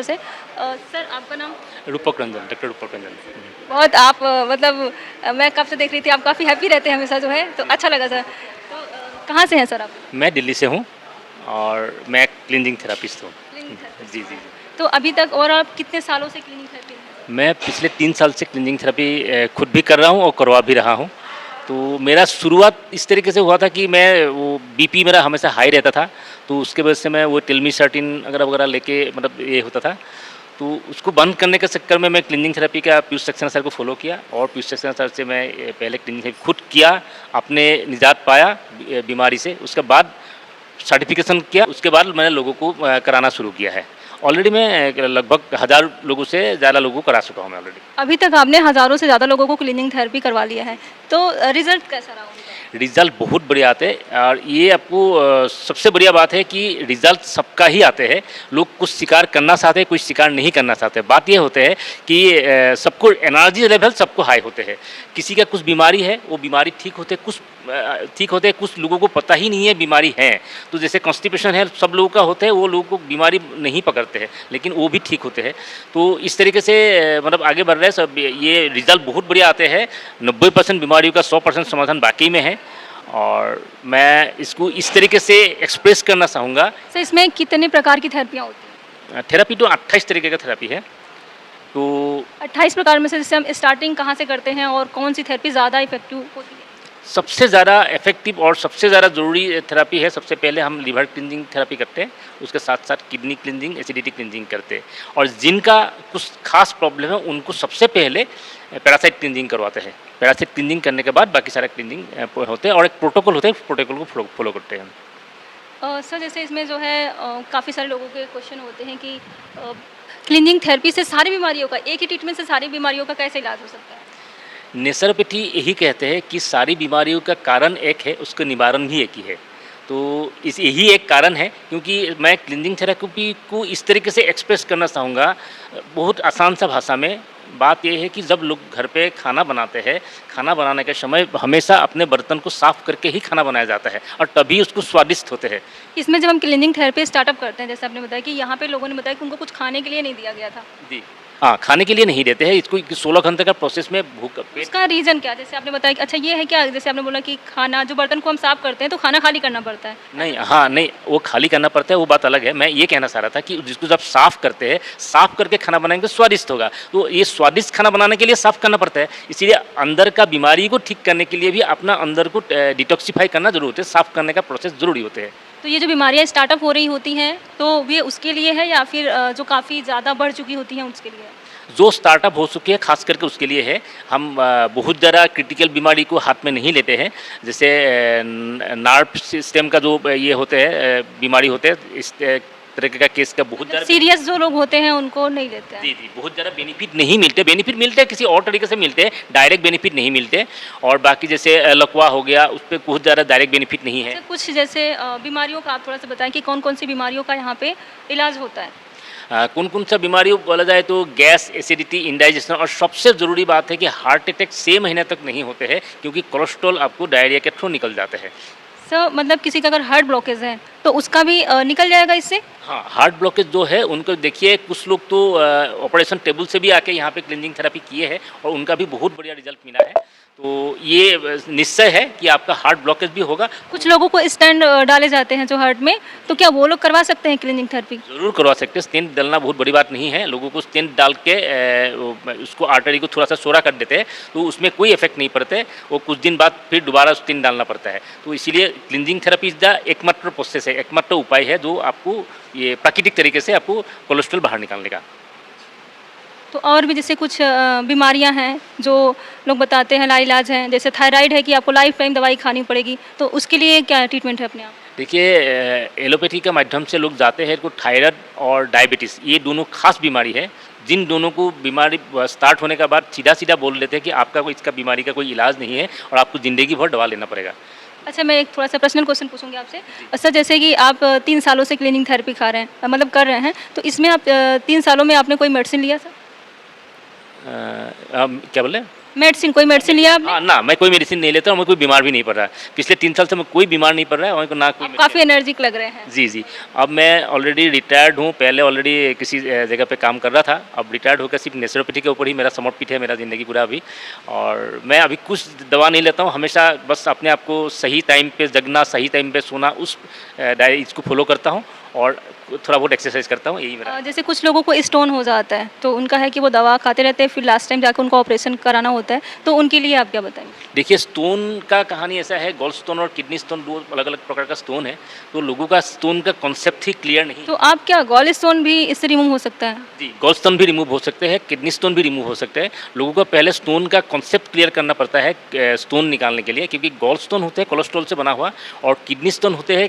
से सर आपका नाम? रूपक रंजन, डॉक्टर रूपक रंजन। बहुत आप मैं कब से देख रही थी, आप काफ़ी हैप्पी रहते हैं हमेशा जो है, तो अच्छा लगा सर। तो कहाँ से हैं सर आप? मैं दिल्ली से हूँ और मैं क्लीनिंग थेरापिस्ट हूँ। Cleaning therapist. जी, जी, जी। तो अभी तक और आप कितने सालों से क्लीनिंग थेरेपी में हैं? मैं पिछले 3 साल से क्लीनिंग थेरेपी खुद भी कर रहा हूँ और करवा भी रहा हूँ। तो मेरा शुरुआत इस तरीके से हुआ था कि मैं वो बीपी मेरा हमेशा हाई रहता था, तो उसके वजह से मैं वो टिल्मिसर्टिन वगैरह लेके मतलब ये होता था। तो उसको बंद करने के चक्कर में मैं क्लीनिंग थेरेपी का पीयूष सक्सेना सर को फ़ॉलो किया और पीयूष सक्सेना सर से मैं पहले क्लीनिंग थेरेपी खुद किया, अपने निजात पाया बीमारी से। उसके बाद सर्टिफिकेशन किया, उसके बाद मैंने लोगों को कराना शुरू किया है। ऑलरेडी मैं लगभग 1000 लोगों से ज़्यादा लोगों को करा चुका हूँ मैं ऑलरेडी। अभी तक आपने हज़ारों से ज़्यादा लोगों को क्लीनिंग थेरेपी करवा लिया है, तो रिज़ल्ट कैसा रहा उनका? रिज़ल्ट बहुत बढ़िया आते हैं और ये आपको सबसे बढ़िया बात है कि रिज़ल्ट सबका ही आते हैं। लोग कुछ शिकार करना चाहते हैं, कुछ शिकार नहीं करना चाहते। बात ये होते है कि सबको एनर्जी लेवल सबको हाई होते हैं। किसी का कुछ बीमारी है, वो बीमारी ठीक होते ठीक होते हैं, कुछ लोगों को पता ही नहीं है बीमारी है। तो जैसे कॉन्स्टिपेशन है सब लोगों का होता है, वो लोगों को बीमारी नहीं पकड़ते हैं, लेकिन वो भी ठीक होते हैं। तो इस तरीके से मतलब आगे बढ़ रहे हैं सब। ये रिज़ल्ट बहुत बढ़िया आते हैं। 90% बीमारियों का 100% समाधान बाकी में है और मैं इसको इस तरीके से एक्सप्रेस करना चाहूँगा। सर इसमें कितने प्रकार की थेरेपियाँ होती हैं? थेरेपी तो 28 तरीके का थेरेपी है। तो 28 प्रकार में से जैसे हम स्टार्टिंग कहाँ से करते हैं और कौन सी थेरेपी ज़्यादा इफेक्टिव होती है? सबसे ज़्यादा इफेक्टिव और सबसे ज़्यादा ज़रूरी थेरेपी है, सबसे पहले हम लिवर क्लींजिंग थेरेपी करते हैं, उसके साथ साथ किडनी क्लींजिंग, एसिडिटी क्लींजिंग करते हैं। और जिनका कुछ खास प्रॉब्लम है उनको सबसे पहले पैरासाइट क्लींजिंग करवाते हैं। पैरासाइट क्लींजिंग करने के बाद बाकी सारा क्लींजिंग होते हैं और एक प्रोटोकॉल होता है, प्रोटोकॉल को फॉलो करते हैं हम। सर जैसे इसमें जो है काफ़ी सारे लोगों के क्वेश्चन होते हैं कि क्लीनिंग थेरेपी से सारी बीमारियों का, एक ही ट्रीटमेंट से सारी बीमारियों का कैसे इलाज हो सकता है? नेचुरोपैथी यही कहते हैं कि सारी बीमारियों का कारण एक है, उसका निवारण भी एक ही है। तो इस यही एक कारण है, क्योंकि मैं क्लींजिंग थेरेपी को इस तरीके से एक्सप्रेस करना चाहूँगा बहुत आसान सा भाषा में। बात यह है कि जब लोग घर पे खाना बनाते हैं, खाना बनाने के समय हमेशा अपने बर्तन को साफ़ करके ही खाना बनाया जाता है और तभी उसको स्वादिष्ट होते हैं। इसमें जब हम क्लीनिंग थेरेपी स्टार्टअप करते हैं, जैसे आपने बताया कि यहाँ पे लोगों ने बताया कि उनको कुछ खाने के लिए नहीं दिया गया था। जी। हाँ, खाने के लिए नहीं देते हैं इसको। 16 घंटे का प्रोसेस में भूख पेट। उसका रीज़न क्या? जैसे आपने बताया कि अच्छा ये है क्या, जैसे आपने बोला कि खाना जो बर्तन को हम साफ़ करते हैं तो खाना खाली करना पड़ता है। नहीं, हाँ, नहीं, वो खाली करना पड़ता है, वो बात अलग है। मैं ये कहना चाह रहा था कि जिसको जब साफ़ करते हैं, साफ़ करके खाना बनाएँगे तो स्वादिष्ट होगा। तो ये स्वादिष्ट खाना बनाने के लिए साफ़ करना पड़ता है। इसीलिए अंदर का बीमारी को ठीक करने के लिए भी अपना अंदर को डिटॉक्सिफ़ाई करना ज़रूरी होता है, साफ़ करने का प्रोसेस ज़रूरी होते हैं। तो ये जो बीमारियाँ स्टार्टअप हो रही होती हैं, तो ये उसके लिए है या फिर जो काफ़ी ज़्यादा बढ़ चुकी होती हैं उसके लिए है? जो स्टार्टअप हो चुकी है खास करके उसके लिए है। हम बहुत ज़्यादा क्रिटिकल बीमारी को हाथ में नहीं लेते हैं। जैसे नर्व सिस्टम का जो ये होते हैं बीमारी होते हैं, इस तरीके का केस का बहुत ज़्यादा सीरियस जो लोग होते हैं उनको नहीं लेते हैं। जी, जी, बहुत ज़्यादा बेनिफिट नहीं मिलते। बेनिफिट मिलते हैं किसी और तरीके से मिलते हैं, डायरेक्ट बेनिफिट नहीं मिलते। और बाकी जैसे लकवा हो गया, उस पे बहुत ज़्यादा डायरेक्ट बेनिफिट नहीं है। अच्छा, कुछ जैसे बीमारियों का आप थोड़ा सा बताएं कि कौन-कौन सी बीमारियों का यहाँ पे इलाज होता है? कौन-कौन सा बीमारी बोला जाए तो गैस, एसिडिटी, इंडाइजेशन और सबसे ज़रूरी बात है कि हार्ट अटैक 6 महीने तक नहीं होते हैं, क्योंकि कोलेस्ट्रॉल आपको डायरिया के थ्रू निकल जाते हैं। सर मतलब किसी का अगर हार्ट ब्लॉकेज है तो उसका भी निकल जाएगा इससे? हाँ, हार्ट ब्लॉकेज जो है उनको देखिए, कुछ लोग तो ऑपरेशन टेबल से भी आके यहाँ पे क्लींजिंग थेरेपी किए हैं और उनका भी बहुत बढ़िया रिजल्ट मिला है। तो ये निश्चय है कि आपका हार्ट ब्लॉकेज भी होगा। कुछ लोगों को स्टेंट डाले जाते हैं जो हार्ट में, तो क्या वो लोग करवा सकते हैं क्लीनिंग थेरेपी? ज़रूर करवा सकते हैं। स्टेंट डालना बहुत बड़ी बात नहीं है। लोगों को स्टेंट डाल के उसको आर्टरी को थोड़ा सा चौड़ा कर देते हैं, तो उसमें कोई इफेक्ट नहीं पड़ते। वो कुछ दिन बाद फिर दोबारा स्टेंट डालना पड़ता है। तो इसीलिए क्लींजिंग थेरेपी इज द एकमात्र प्रोसेस है, एकमात्र उपाय है जो आपको ये प्राकृतिक तरीके से आपको कोलेस्ट्रॉल बाहर निकालने का। तो और भी जैसे कुछ बीमारियां हैं जो लोग बताते हैं लाइलाज हैं, जैसे थायराइड है कि आपको लाइफ टाइम दवाई खानी पड़ेगी, तो उसके लिए क्या ट्रीटमेंट है अपने आप? देखिए, एलोपैथी के माध्यम से लोग जाते हैं को थायराइड और डायबिटीज़, ये दोनों खास बीमारी है। जिन दोनों को बीमारी स्टार्ट होने के बाद सीधा बोल देते हैं कि आपका कोई इसका बीमारी का कोई इलाज नहीं है और आपको ज़िंदगी भर दवा लेना पड़ेगा। अच्छा, मैं एक थोड़ा सा पर्सनल क्वेश्चन पूछूंगी आपसे। सर जैसे कि आप 3 सालों से क्लीनिंग थेरेपी खा रहे हैं, मतलब कर रहे हैं, तो इसमें आप 3 सालों में आपने कोई मेडिसिन लिया सर? क्या बोले? मेडिसिन, कोई मेडिसिन लिया आपने? हाँ ना, मैं कोई मेडिसिन नहीं लेता और मैं कोई बीमार भी नहीं पड़ रहा है। पिछले 3 साल से मैं कोई बीमार नहीं पड़ रहा है और ना कोई आप काफ़ी एनर्जिक लग रहे हैं। जी, जी। अब मैं ऑलरेडी रिटायर्ड हूँ, पहले ऑलरेडी किसी जगह पे काम कर रहा था। अब रिटायर्ड होकर सिर्फ नेचुरोपैथी के ऊपर ही मेरा समर्पित है मेरा ज़िंदगी पूरा अभी। और मैं अभी कुछ दवा नहीं लेता हूँ, हमेशा बस अपने आप को सही टाइम पे जगना, सही टाइम पे सोना, उस इसको फ़ॉलो करता हूँ और थोड़ा बहुत एक्सरसाइज करता हूँ, यही मेरा। जैसे कुछ लोगों को स्टोन हो जाता है, तो उनका है कि वो दवा खाते रहते हैं, फिर लास्ट टाइम जाकर उनको ऑपरेशन कराना होता है, तो उनके लिए आप क्या बताएंगे? देखिए, स्टोन का कहानी ऐसा है, गॉल स्टोन और किडनी स्टोन 2 अलग-अलग प्रकार का स्टोन है, तो लोगों का स्टोन का कॉन्सेप्ट ही क्लियर नहीं। तो आप क्या गॉल स्टोन भी इससे रिमूव हो सकता है? जी, गॉल स्टोन भी रिमूव हो सकते हैं, किडनी स्टोन भी रिमूव हो सकते हैं। लोगों को पहले स्टोन का कॉन्सेप्ट क्लियर करना पड़ता है स्टोन निकालने के लिए, क्योंकि गॉल स्टोन होते हैं कोलेस्ट्रॉल से बना हुआ और किडनी स्टोन होते हैं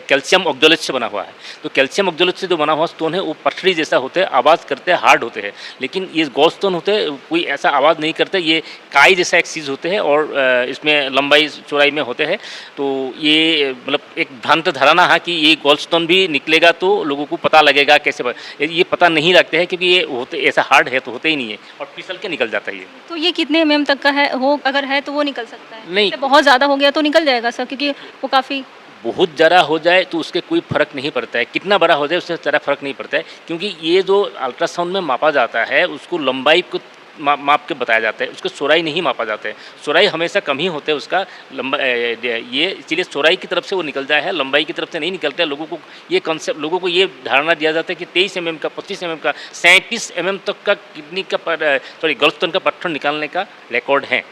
कैल्शियम ऑक्सैलेट से बना हुआ है। तो कैल्शियम ऑक्सैलेट से जो बना हुआ स्टोन है वो पटरी जैसा होते हैं, आवाज़ करते हैं, हार्ड होते हैं। लेकिन ये गॉल स्टोन होते हैं कोई ऐसा आवाज़ नहीं करते, ये काई जैसा एक चीज़ होते हैं और इसमें लंबाई चौड़ाई में होते हैं। तो ये मतलब एक भ्रांत धारणा है कि ये गॉल स्टोन भी निकलेगा तो लोगों को पता लगेगा कैसे, ये पता नहीं रखते हैं क्योंकि ये होते ऐसा हार्ड है तो होते ही नहीं है और फिसल के निकल जाता है ये। तो ये कितने mm तक का है, हो अगर है तो वो निकल सकता है? नहीं। जैसे बहुत ज़्यादा हो गया तो निकल जाएगा सर, क्योंकि वो काफ़ी बहुत ज़्यादा हो जाए तो उसके कोई फ़र्क नहीं पड़ता है, कितना बड़ा हो जाए उससे ज़्यादा फ़र्क नहीं पड़ता है, क्योंकि ये जो अल्ट्रासाउंड में मापा जाता है उसको लंबाई को माप के बताया जाता है, उसको चौड़ाई नहीं मापा जाता है। चौड़ाई हमेशा कम ही होते है उसका लंबा, ये इसीलिए चौड़ाई की तरफ से वो निकल जाए है, लंबाई की तरफ से नहीं निकलता है। लोगों को ये कॉन्सेप्ट, लोगों को ये धारणा दिया जाता है कि 23 mm का, 25 mm का, 37 mm तक का किडनी का गॉल स्टोन का पत्थर निकालने का रिकॉर्ड है।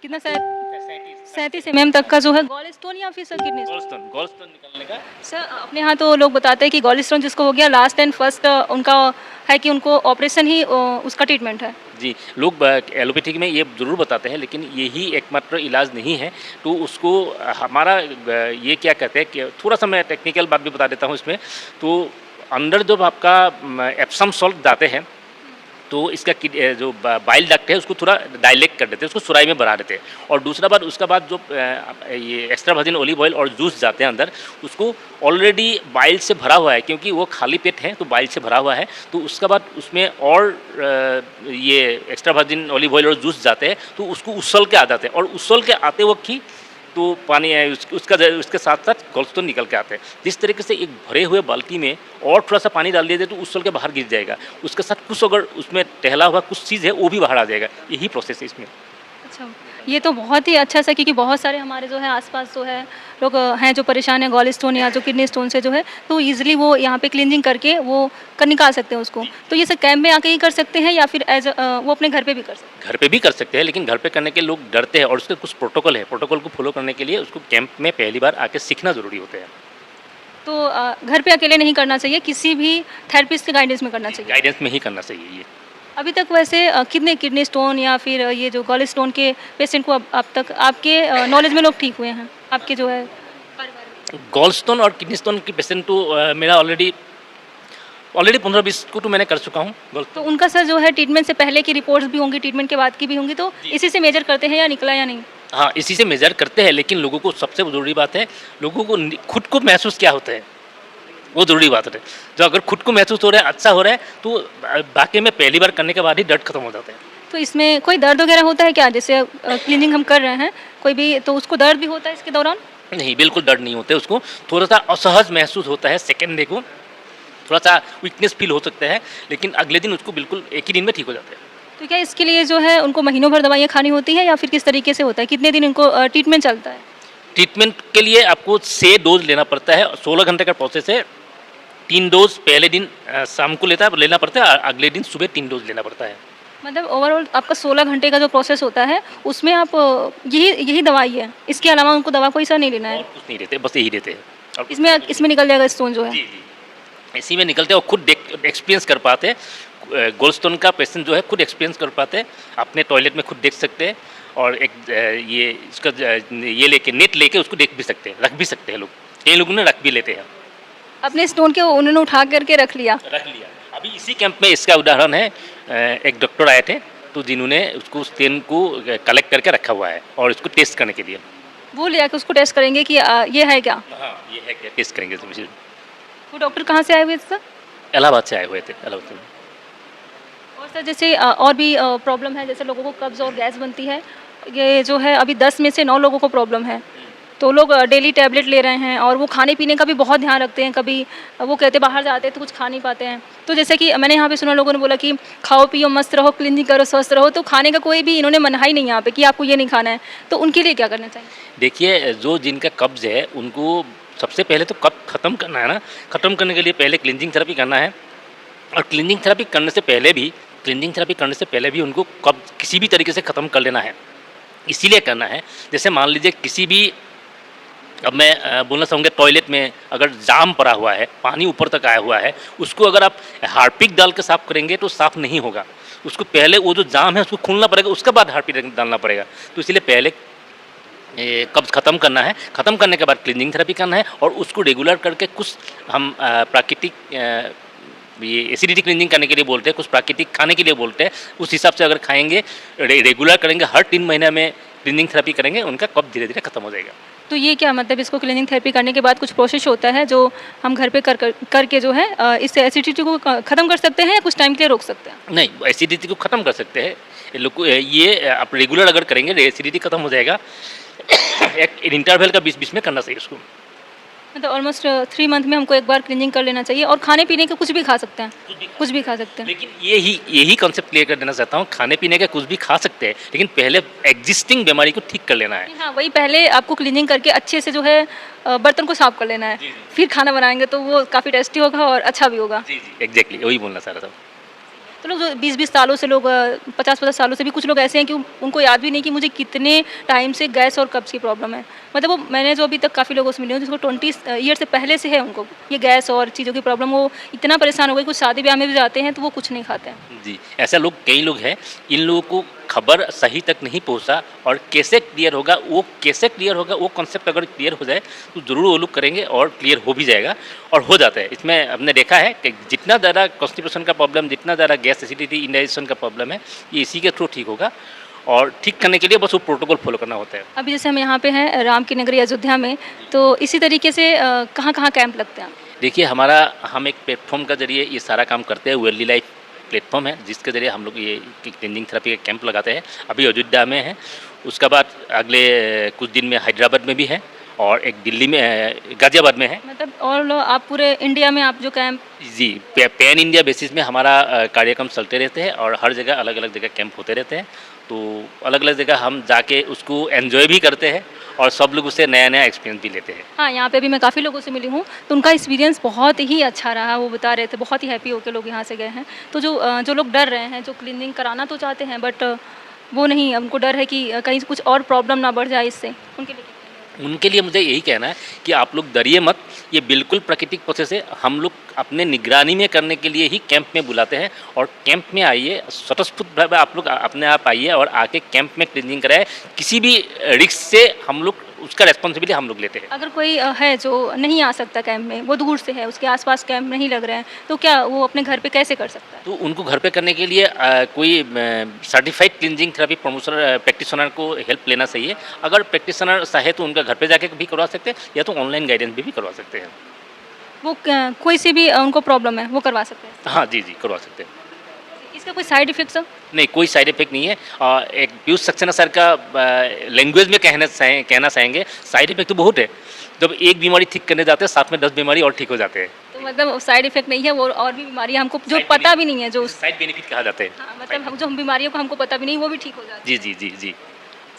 कितना 37 mm तक का जो है गॉल स्टोन या फिर sir kidney stone? Gallstone निकालने का। सर अपने यहाँ तो लोग बताते हैं कि गॉल स्टोन जिसको हो गया लास्ट एंड फर्स्ट उनका है कि उनको ऑपरेशन ही उसका ट्रीटमेंट है। जी, लोग एलोपैथिक में ये ज़रूर बताते हैं, लेकिन यही एकमात्र इलाज नहीं है। तो उसको हमारा ये क्या कहते हैं कि थोड़ा-सा मैं टेक्निकल बात भी बता देता हूँ इसमें। तो अंदर जब आपका एप्सम सॉल्ट जाते हैं तो इसका जो बाइल डक्ट है उसको थोड़ा डायलेक्ट कर देते हैं, उसको सुराई में बढ़ा देते हैं। और दूसरा बात, उसका बाद जो ये एक्स्ट्रा वर्जिन ऑलिव ऑयल और जूस जाते हैं अंदर, उसको ऑलरेडी बाइल से भरा हुआ है, क्योंकि वो खाली पेट है तो बाइल से भरा हुआ है। तो उसका बाद उसमें और ये एक्स्ट्रा वर्जिन ऑलिव ऑयल और जूस जाते हैं, तो उसको उछल के आ जाते हैं और उछल के आते वक्त ही तो पानी है उसके साथ साथ गॉल स्टोन निकल के आते हैं। जिस तरीके से एक भरे हुए बाल्टी में और थोड़ा सा पानी डाल दिया जाए तो उछल के बाहर गिर जाएगा, उसके साथ कुछ अगर उसमें टहला हुआ कुछ चीज़ है वो भी बाहर आ जाएगा। यही प्रोसेस है इसमें। अच्छा, ये तो बहुत ही अच्छा सा, क्योंकि बहुत सारे हमारे जो है आसपास जो है लोग हैं जो परेशान हैं गॉल स्टोन या जो किडनी स्टोन से जो है, तो ईजिली वो यहाँ पे क्लींजिंग करके वो कर निकाल सकते हैं उसको। तो ये सब कैंप में आके ही कर सकते हैं या फिर वो अपने घर पे भी कर सकते हैं? घर पे भी कर सकते हैं, लेकिन घर पे करने के लोग डरते हैं और उसके कुछ प्रोटोकॉल है, प्रोटोकॉल को फॉलो करने के लिए उसको कैंप में पहली बार आके सीखना ज़रूरी होता है। तो घर पे अकेले नहीं करना चाहिए, किसी भी थेरेपिस्ट के गाइडेंस में करना चाहिए? गाइडेंस में ही करना चाहिए ये। अभी तक वैसे कितने किडनी स्टोन या फिर ये जो गॉल स्टोन के पेशेंट को अब तक आपके नॉलेज में लोग ठीक हुए हैं, आपके जो है परिवार में? गॉल स्टोन और किडनी स्टोन की पेशेंट तो मेरा ऑलरेडी 15-20 को तो मैंने कर चुका हूँ। तो उनका सर जो है ट्रीटमेंट से पहले की रिपोर्ट्स भी होंगी, ट्रीटमेंट के बाद की भी होंगी, तो इसी से मेजर करते हैं या निकला या नहीं? हाँ, इसी से मेजर करते हैं, लेकिन लोगों को सबसे ज़रूरी बात है, लोगों को खुद को महसूस क्या होता है वो ज़रूरी बात है। जो अगर खुद को महसूस हो रहा है, अच्छा हो रहा है, तो बाकी में पहली बार करने के बाद ही दर्द खत्म हो जाता है। तो इसमें कोई दर्द वगैरह होता है क्या? जैसे क्लीनिंग हम कर रहे हैं कोई भी, तो उसको दर्द भी होता है इसके दौरान? नहीं, बिल्कुल दर्द नहीं होता है उसको। थोड़ा सा असहज महसूस होता है, सेकेंड डे को थोड़ा सा वीकनेस फील हो सकता है, लेकिन अगले दिन उसको बिल्कुल एक ही दिन में ठीक हो जाता है। तो क्या इसके लिए जो है उनको महीनों भर दवाइयाँ खानी होती है या फिर किस तरीके से होता है? कितने दिन उनको ट्रीटमेंट चलता है? ट्रीटमेंट के लिए आपको 6 डोज लेना पड़ता है, 16 घंटे का प्रोसेस है। 3 डोज पहले दिन शाम को लेना पड़ता है, अगले दिन सुबह 3 डोज लेना पड़ता है। मतलब ओवरऑल आपका 16 घंटे का जो प्रोसेस होता है उसमें आप यही दवाई है, इसके अलावा उनको दवा कोई सा नहीं लेना है? और कुछ नहीं देते, बस यही देते हैं। इसमें निकल जाएगा स्टोन जो है? जी जी, इसी में निकलते हैं और खुद एक्सपीरियंस कर पाते हैं। गॉल स्टोन का पेशेंट जो है खुद एक्सपीरियंस कर पाते हैं, अपने टॉयलेट में खुद देख सकते हैं और एक ये इसका ये लेके नेट लेके उसको देख भी सकते हैं, रख भी सकते हैं लोग। कई लोगों ने रख भी लेते हैं। अपने स्टोन के उन्होंने उठा करके रख लिया? अभी इसी कैंप में इसका उदाहरण है, एक डॉक्टर आए थे तो जिन्होंने उसको स्टेन को कलेक्ट करके रखा हुआ है और उसको टेस्ट करने के लिए वो ले आके उसको टेस्ट करेंगे कि ये है क्या? हाँ, ये है क्या, टेस्ट करेंगे। वो डॉक्टर कहाँ से आए हुए थे सर? इलाहाबाद से आए हुए थे, इलाहाबाद से। और सर जैसे और भी प्रॉब्लम है, जैसे लोगों को कब्ज़ और गैस बनती है, ये जो है अभी 10 में से 9 लोगों को प्रॉब्लम है। तो लोग डेली टैबलेट ले रहे हैं और वो खाने-पीने का भी बहुत ध्यान रखते हैं, कभी वो कहते हैं बाहर जाते हैं तो कुछ खा नहीं पाते हैं। तो जैसे कि मैंने यहाँ पे सुना लोगों ने बोला कि खाओ पियो मस्त रहो, क्लीनिंग करो, स्वस्थ रहो, तो खाने का कोई भी इन्होंने मना ही नहीं यहाँ पे कि आपको ये नहीं खाना है। तो उनके लिए क्या करना चाहिए? देखिए, जो जिनका कब्ज़ है उनको सबसे पहले तो कब्ज़ ख़त्म करना है ना, ख़त्म करने के लिए पहले क्लींजिंग थेरेपी करना है। और क्लींजिंग थेरेपी करने से पहले भी उनको कब्ज़ किसी भी तरीके से ख़त्म कर लेना है। इसीलिए करना है, जैसे मान लीजिए किसी भी, अब मैं बोलना चाहूँगा, टॉयलेट में अगर जाम पड़ा हुआ है, पानी ऊपर तक आया हुआ है, उसको अगर आप हार्पिक डाल के साफ़ करेंगे तो साफ़ नहीं होगा। उसको पहले वो जो जाम है उसको खोलना पड़ेगा, उसके बाद हार्पिक डालना पड़ेगा। तो इसलिए पहले कब्ज़ ख़त्म करना है, ख़त्म करने के बाद क्लींजिंग थेरेपी करना है और उसको रेगुलर करके कुछ हम प्राकृतिक ये एसिडिटी क्लींजिंग करने के लिए बोलते हैं, कुछ प्राकृतिक खाने के लिए बोलते हैं। उस हिसाब से अगर खाएंगे, रेगुलर करेंगे, हर 3 महीने में क्लींजिंग थेरेपी करेंगे, उनका कब्ज़ धीरे धीरे ख़त्म हो जाएगा। तो ये क्या मतलब इसको क्लीनिंग थेरेपी करने के बाद कुछ प्रोसेस होता है जो हम घर पे करके जो है इस एसिडिटी को ख़त्म कर सकते हैं या कुछ टाइम के लिए रोक सकते हैं? नहीं, एसिडिटी को ख़त्म कर सकते हैं। ये आप रेगुलर अगर करेंगे एसिडिटी ख़त्म हो जाएगा। एक इंटरवल का बीच-बीच में करना चाहिए उसको। मतलब ऑलमोस्ट 3 मंथ में हमको एक बार क्लीनिंग कर लेना चाहिए और खाने-पीने का कुछ भी खा सकते हैं? कुछ भी खा सकते हैं। लेकिन यही कॉन्सेप्ट क्लियर कर देना चाहता हूँ, खाने-पीने का कुछ भी खा सकते हैं, लेकिन पहले एग्जिस्टिंग बीमारी को ठीक कर लेना है। हाँ, वही पहले आपको क्लीनिंग करके अच्छे से जो है बर्तन को साफ कर लेना है। फिर खाना बनाएँगे तो वो काफ़ी टेस्टी होगा और अच्छा भी होगा। जी, एग्ज़ैक्टली वही बोलना चाह रहा था। तो लोग जो 20-20 सालों से लोग 50-50 सालों से भी कुछ लोग ऐसे हैं कि उनको याद भी नहीं कि मुझे कितने टाइम से गैस और कब्ज़ की प्रॉब्लम है। मतलब वो मैंने जो अभी तक काफ़ी लोगों से मिली हूँ जिसको 20 ईयर से पहले से है उनको ये गैस और चीज़ों की प्रॉब्लम, वो इतना परेशान हो गए, कुछ शादी ब्याह में भी जाते हैं तो वो कुछ नहीं खाते हैं। जी, ऐसा कई लोग हैं, इन लोगों को खबर सही तक नहीं पहुंचा और कैसे क्लियर होगा वो कॉन्सेप्ट अगर क्लियर हो जाए तो ज़रूर वो लोग करेंगे और क्लियर हो भी जाएगा और हो जाता है। इसमें हमने देखा है कि जितना ज़्यादा कॉन्स्टिपेशन का प्रॉब्लम, जितना ज़्यादा गैस एसिडिटी इंडाइजेशन का प्रॉब्लम है, ये इसी के थ्रू ठीक होगा और ठीक करने के लिए बस वो प्रोटोकॉल फॉलो करना होता है। अभी जैसे हम यहाँ पे हैं राम की नगरी अयोध्या में, तो इसी तरीके से कहाँ-कहाँ कैंप लगते हैं? देखिए, हम एक प्लेटफॉर्म का जरिए ये सारा काम करते हैं। वेल्दी लाइफ प्लेटफॉर्म है जिसके ज़रिए हम लोग ये क्लींजिंग थेरेपी के कैंप लगाते हैं। अभी अयोध्या में है, उसके बाद अगले कुछ दिन में हैदराबाद में भी है और एक दिल्ली में गाज़ियाबाद में है। मतलब और आप पूरे इंडिया में आप जो कैंप? जी, पैन इंडिया बेसिस में हमारा कार्यक्रम चलते रहते हैं और हर जगह अलग-अलग जगह कैंप होते रहते हैं। तो अलग-अलग जगह हम जाके उसको एन्जॉय भी करते हैं और सब लोग उससे नया-नया एक्सपीरियंस भी लेते हैं। हाँ, यहाँ पे भी मैं काफ़ी लोगों से मिली हूँ, तो उनका एक्सपीरियंस बहुत ही अच्छा रहा। वो बता रहे थे बहुत ही हैप्पी होकर लोग यहाँ से गए हैं। तो जो लोग डर रहे हैं, जो क्लीनिंग कराना तो चाहते हैं बट वो नहीं, उनको डर है कि कहीं कुछ और प्रॉब्लम ना बढ़ जाए इससे, उनके लिए? उनके लिए मुझे यही कहना है कि आप लोग डरिए मत, ये बिल्कुल प्राकृतिक प्रोसेस है। हम लोग अपने निगरानी में करने के लिए ही कैंप में बुलाते हैं और कैंप में आइए, स्वतःस्फूर्त आप लोग अपने आप आइए और आके कैंप में क्लीनिंग कराए। किसी भी रिस्क से हम लोग उसका रेस्पॉन्सिबिलिटी हम लोग लेते हैं। अगर कोई है जो नहीं आ सकता कैंप में, वो दूर से है, उसके आसपास कैंप नहीं लग रहे हैं, तो क्या वो अपने घर पे कैसे कर सकता है? तो उनको घर पे करने के लिए कोई सर्टिफाइड क्लींजिंग थेरेपी प्रैक्टिशनर को हेल्प लेना चाहिए। अगर प्रैक्टिशनर चाहे तो उनका घर पे जाके भी करवा सकते हैं या तो ऑनलाइन गाइडेंस भी करवा सकते हैं। वो कोई सी भी उनको प्रॉब्लम है वो करवा सकते हैं? हाँ जी, करवा सकते हैं। इसका कोई साइड इफेक्ट सर? नहीं, कोई साइड इफेक्ट नहीं है। एक पीयूष सक्सेना सर का लैंग्वेज में कहना चाहेंगे, साइड इफेक्ट तो बहुत है। जब एक बीमारी ठीक करने जाते हैं, साथ में 10 बीमारी और ठीक हो जाते हैं। तो मतलब साइड इफेक्ट नहीं है, वो और भी बीमारियां हमको जो पता भी नहीं है, जो साइड बेनिफिट कहा जाते हैं। हाँ, मतलब जो हम बीमारियों को हमको पता भी नहीं, वो भी ठीक हो जाती है। जी।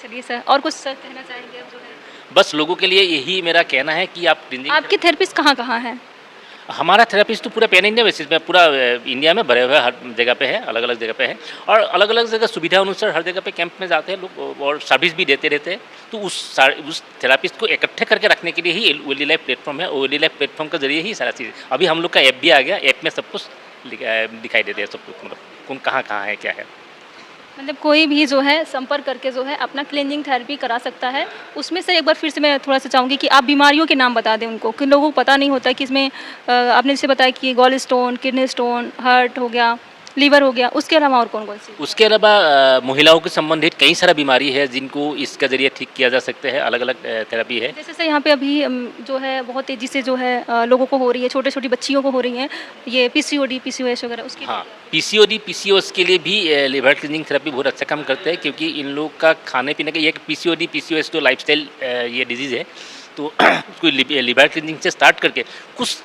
चलिए सर, और कुछ सर कहना चाहेंगे अब जो है? बस लोगों के लिए यही मेरा कहना है कि आप क्लींजिंग। आपके थेरेपिस्ट कहाँ हैं? हमारा थेरेपिस्ट तो पूरा पैन इंडिया बेसिस में पूरा इंडिया में भरे हुए हर जगह पे है, अलग-अलग जगह पे है और अलग-अलग जगह सुविधा अनुसार हर जगह पे कैंप में जाते हैं लोग और सर्विस भी देते रहते हैं। तो उस थेरेपिस्ट को इकट्ठे करके रखने के लिए ही वेल्दी लाइफ प्लेटफॉर्म है। वेल्दी लाइफ प्लेटफॉर्म के जरिए ही सारा चीज़। अभी हम लोग का ऐप भी आ गया, ऐप में सब कुछ दिखाई देते हैं, सब कुछ मतलब कौन कहाँ है, क्या है। मतलब कोई भी जो है संपर्क करके जो है अपना क्लींजिंग थेरेपी करा सकता है। उसमें से एक बार फिर से मैं थोड़ा सा चाहूँगी कि आप बीमारियों के नाम बता दें उनको, कि लोगों को पता नहीं होता कि इसमें आपने जैसे बताया कि gallstone, kidney stone, heart हो गया, लीवर हो गया, उसके अलावा और कौन कौन सी? उसके अलावा महिलाओं के संबंधित कई सारा बीमारी है जिनको इसके ज़रिए ठीक किया जा सकते हैं, अलग-अलग थेरेपी है। जैसे सर यहाँ पे अभी जो है बहुत तेज़ी से जो है लोगों को हो रही है, छोटे-छोटी बच्चियों को हो रही हैं, ये पीसीओडी, पीसीओएस वगैरह उसकी। हाँ, पीसीओडी, पीसीओएस के लिए भी लिवर क्लीनिंग थेरेपी बहुत अच्छा काम करते हैं क्योंकि इन लोग का खाने-पीने का ये पीसीओडी, पीसीओएस जो लाइफ़स्टाइल ये डिज़ीज़ है, तो उसको लिवर क्लीनिंग से स्टार्ट करके कुछ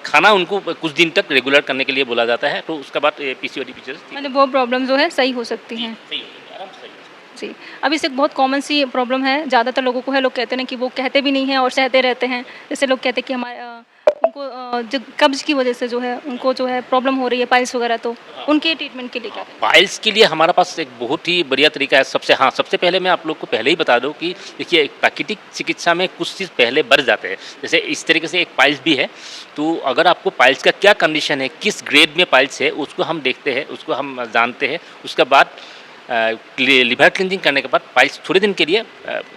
खाना उनको कुछ दिन तक रेगुलर करने के लिए बोला जाता है, तो उसके बाद पीसीओडी, पीसीओएस मतलब वो प्रॉब्लम जो है सही हो सकती हैं। सही होता है, आराम से सही होता है। जी, अब इससे एक बहुत कॉमन सी प्रॉब्लम है, ज़्यादातर लोगों को है, लोग कहते हैं ना कि वो कहते भी नहीं हैं और सहते रहते हैं। जैसे लोग कहते हैं कि उनको जो कब्ज़ की वजह से जो है उनको जो है प्रॉब्लम हो रही है पाइल्स वगैरह, तो उनके ट्रीटमेंट के लिए क्या करें? पाइल्स के लिए हमारे पास एक बहुत ही बढ़िया तरीका है। सबसे पहले मैं आप लोग को पहले ही बता दूं कि देखिए प्राकृतिक चिकित्सा में कुछ चीज़ पहले बढ़ जाते हैं। जैसे इस तरीके से एक पाइल्स भी है, तो अगर आपको पाइल्स का क्या कंडीशन है, किस ग्रेड में पाइल्स है, उसको हम देखते हैं, उसको हम जानते हैं। उसके बाद लिवर क्लींजिंग करने के बाद पाइल्स थोड़े दिन के लिए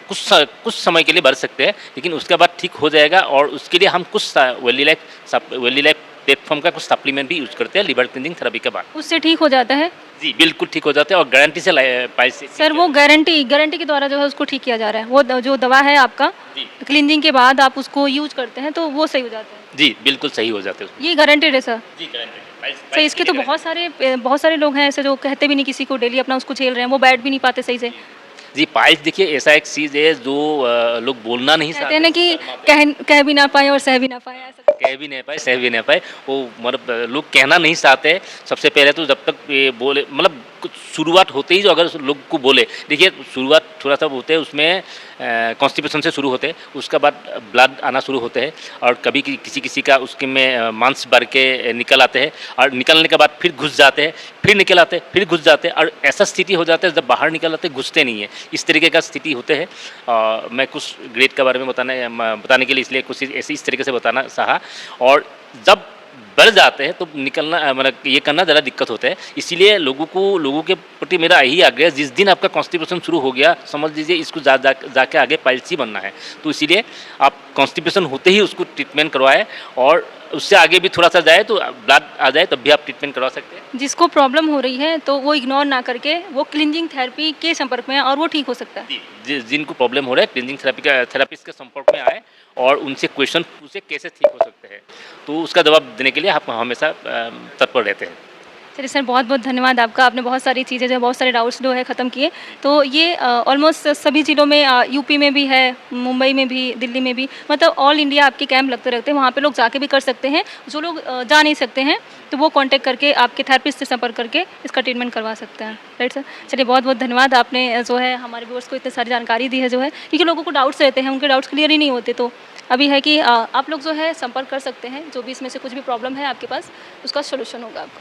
कुछ समय के लिए बढ़ सकते हैं, लेकिन उसके बाद ठीक हो जाएगा और उसके लिए हम कुछ वेली लाइफ प्लेटफॉर्म का कुछ सप्लीमेंट भी यूज़ करते हैं लिवर क्लींजिंग थेरेपी के बाद। उससे ठीक हो जाता है? जी, बिल्कुल ठीक हो जाते हैं और गारंटी से पाइल्स से सर वो गारंटी के द्वारा जो है उसको ठीक किया जा रहा है, वो जो दवा है आपका जी, क्लींजिंग के बाद आप उसको यूज करते हैं तो वो सही हो जाता है? जी, बिल्कुल सही हो जाते हैं। ये गारंटेड है सर? जी, गारंटी सर इसके तो बहुत सारे लोग हैं ऐसे जो कहते भी नहीं किसी को, डेली अपना उसको झेल रहे हैं, वो बैठ भी नहीं पाते सही से। जी, पाइल्स देखिए ऐसा एक चीज़ है जो लोग बोलना नहीं कहते हैं ना कि कह भी ना पाए और सह भी ना पाए, ऐसा कह भी नहीं पाए, सह भी नहीं पाए, वो मतलब लोग कहना नहीं चाहते। सबसे पहले तो जब तक ये बोले मतलब कुछ शुरुआत होते ही जो अगर लोग को बोले, देखिए शुरुआत थोड़ा सा होते हैं उसमें कॉन्स्टिपेशन से शुरू होते हैं, उसके बाद ब्लड आना शुरू होते हैं और कभी किसी का उसके में मांस भर के निकल आते हैं और निकलने के बाद फिर घुस जाते हैं, फिर निकल आते हैं, फिर घुस जाते हैं और ऐसा स्थिति हो जाता है जब बाहर निकल आते घुसते नहीं है, इस तरीके का स्थिति होते हैं। मैं कुछ ग्रेड के बारे में बताने के लिए इसलिए कुछ ऐसे इस तरीके से बताना चाहा। और जब बढ़ जाते हैं तो निकलना मतलब ये करना ज़्यादा दिक्कत होता है, इसीलिए लोगों के प्रति मेरा यही आग्रह है, जिस दिन आपका कॉन्स्टिपेशन शुरू हो गया समझ लीजिए इसको जाके आगे पाइल्स ही बनना है, तो इसीलिए आप कॉन्स्टिपेशन होते ही उसको ट्रीटमेंट करवाएं और उससे आगे भी थोड़ा सा जाए तो ब्लड आ जाए तब भी आप ट्रीटमेंट करवा सकते हैं। जिसको प्रॉब्लम हो रही है तो वो इग्नोर ना करके वो क्लींजिंग थेरेपी के संपर्क में है और वो ठीक हो सकता है। जिनको प्रॉब्लम हो रहा है क्लींजिंग थेरेपिस्ट के संपर्क में आए और उनसे क्वेश्चन पूछे कैसे ठीक हो सकते हैं, तो उसका जवाब देने के लिए आप हमेशा तत्पर रहते हैं। चलिए सर, बहुत बहुत धन्यवाद आपका, आपने बहुत सारी चीज़ें जो है बहुत सारे डाउट्स जो है ख़त्म किए। तो ये ऑलमोस्ट सभी ज़िलों में यूपी में भी है, मुंबई में भी, दिल्ली में भी, मतलब ऑल इंडिया आपके कैंप लगते रहते हैं, वहाँ पे लोग जाके भी कर सकते हैं। जो लोग जा नहीं सकते हैं तो वो कांटेक्ट करके आपके थेरेपिस्ट से संपर्क करके इसका ट्रीटमेंट करवा सकते हैं, राइट सर? चलिए बहुत बहुत धन्यवाद, आपने जो है हमारे व्यूअर्स को इतनी सारी जानकारी दी है जो है, क्योंकि लोगों को डाउट्स रहते हैं, उनके डाउट्स क्लियर ही नहीं होते। तो अभी है कि आप लोग जो है संपर्क कर सकते हैं, जो भी इसमें से कुछ भी प्रॉब्लम है आपके पास उसका सोल्यूशन होगा आपका।